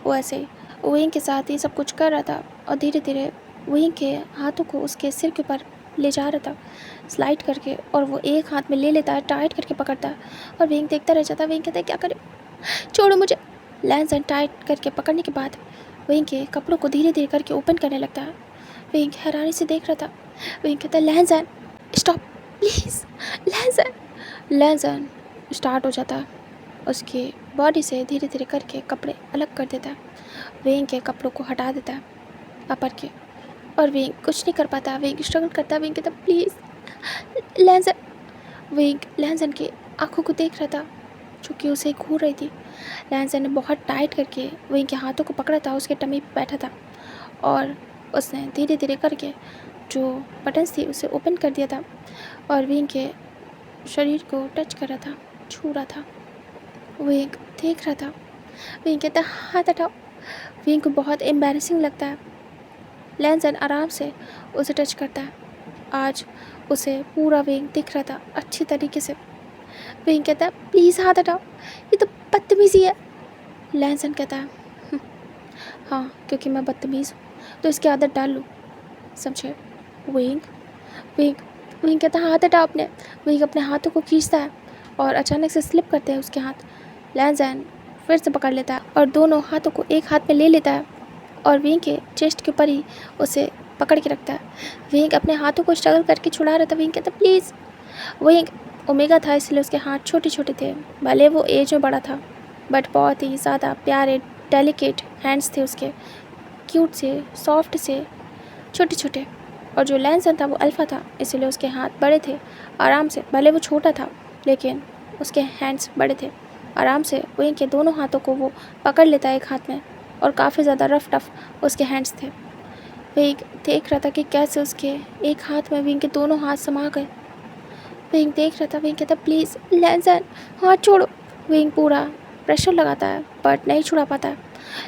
वो ऐसे ही विंग के साथ ही सब कुछ कर रहा था और धीरे धीरे विंग के हाथों को उसके सिर के ऊपर ले जा रहा था स्लाइड करके, और वो एक हाथ में ले लेता है, टाइट करके पकड़ता है और विंग देखता रह जाता है। विंग कहता है क्या करे, छोड़ो मुझे। लैंजन टाइट करके पकड़ने के बाद विंग के कपड़ों को धीरे धीरे करके ओपन करने लगता है। विंग हैरानी से देख रहा था। विंग कहता है लैंजन स्टॉप प्लीज़ लैंजन। लैंजन स्टार्ट हो जाता है, उसकी बॉडी से धीरे धीरे करके कपड़े अलग कर देता है। विंग के कपड़ों को हटा देता है अपर के, और विंग कुछ नहीं कर पाता। विंग स्ट्रगल करता है। विंग कहता प्लीज़ लैंजन। विंग लैंजन की आंखों को देख रहा था जो कि उसे घूर रही थी। लैंजन ने बहुत टाइट करके विंग के हाथों को पकड़ा था, उसके टमी पे बैठा था और उसने धीरे धीरे करके जो बटन्स थी उसे ओपन कर दिया था और विंग के शरीर को टच कर रहा था, छू रहा था। विंग देख रहा था। विंग कहता हाथ हटाओ। विंग को बहुत एम्बैरेसिंग लगता है। लैंजन आराम से उसे टच करता है। आज उसे पूरा विंग दिख रहा था अच्छी तरीके से। विंग कहता है प्लीज़ हाथ हटाओ, ये तो बदतमीज़ी है। लैंजन कहता है हाँ क्योंकि मैं बदतमीज़ हूँ तो इसकी आदत डाल लूँ, समझे। विंग विंग विंग कहता है हाथ हटाओ अपने। विंग अपने हाथों को खींचता है और अचानक से स्लिप करते हैं उसके हाथ। लैंजन फिर से पकड़ लेता है और दोनों हाथों को एक हाथ में ले लेता है और विंग के चेस्ट के ऊपर ही उसे पकड़ के रखता है। विंग अपने हाथों को स्ट्रगल करके छुड़ा रहा था। विंग कहता प्लीज़। विंग ओमेगा था इसलिए उसके हाथ छोटे छोटे थे, भले वो एज में बड़ा था बट बहुत ही ज़्यादा प्यारे डेलिकेट हैंड्स थे उसके, क्यूट से सॉफ्ट से छोटे छोटे। और जो लैंसन था वो अल्फ़ा था इसलिए उसके हाथ बड़े थे आराम से, भले वो छोटा था लेकिन उसके हैंड्स बड़े थे। आराम से विंग के दोनों हाथों को वो पकड़ लेता है एक हाथ में और काफ़ी ज़्यादा रफ टफ उसके हैंड्स थे। विंग देख रहा था कि कैसे उसके एक हाथ में विंग के दोनों हाथ समा गए। विंग देख रहा था। विंग कहता प्लीज़ लैंसन हाथ छोड़ो। विंग पूरा प्रेशर लगाता है बट नहीं छुड़ा पाता।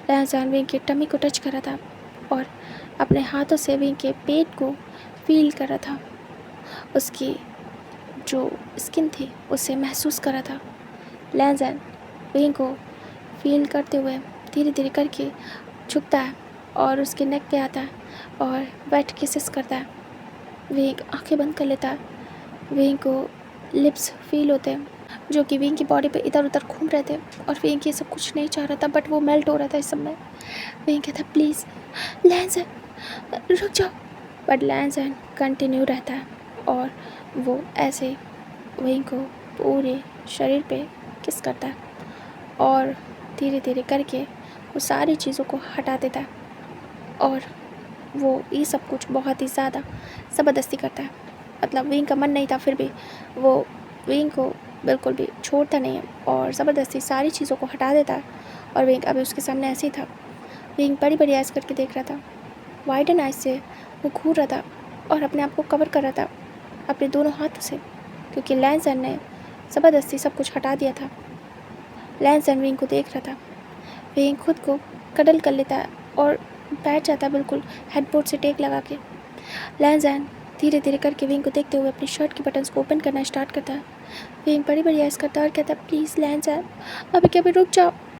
लैंसन विंग के टमी को टच कर रहा था और अपने हाथों से विंग के पेट को फील कर रहा था, उसकी जो स्किन थी उसे महसूस कर रहा था। लैंसन विंग को फील करते हुए धीरे धीरे करके झुकता है और उसके नेक पे आता है और वेट किसेस करता है। विंग आंखें बंद कर लेता है। विंग को लिप्स फील होते हैं जो कि विंग की बॉडी पे इधर उधर घूम रहे थे और विंग ये सब कुछ नहीं चाह रहा था बट वो मेल्ट हो रहा था इस समय। विंग कहता प्लीज़ लैंसन रुक जाओ, बट लैंसन कंटिन्यू रहता है और वो ऐसे विंग को पूरे शरीर पे किस करता है और धीरे धीरे करके वो सारी चीज़ों को हटा देता है और वो ये सब कुछ बहुत ही ज़्यादा ज़बरदस्ती करता है। मतलब विंग का मन नहीं था फिर भी वो विंग को बिल्कुल भी छोड़ता नहीं है और ज़बरदस्ती सारी चीज़ों को हटा देता है। और विंग अभी उसके सामने ऐसे ही था। विंग बड़ी बड़ी आइज़ करके देख रहा था। वाइडन आइज़ से वो घूर रहा था और अपने आप को कवर कर रहा था अपने दोनों हाथों से, क्योंकि लैंसन ने ज़बरदस्ती सब कुछ हटा दिया था। लैंसन विंग को देख रहा था। विंग खुद को कडल कर लेता है और बैठ जाता है बिल्कुल हेडबोर्ड से टेक लगा के। लैंसन धीरे धीरे करके विंग को देखते हुए अपनी शर्ट की बटन्स को ओपन करना स्टार्ट करता है। वेन बड़ी बड़ी ऐस करता है और कहता है प्लीज़ लैंड जाए, अभी क्या, अभी रुक जाओ।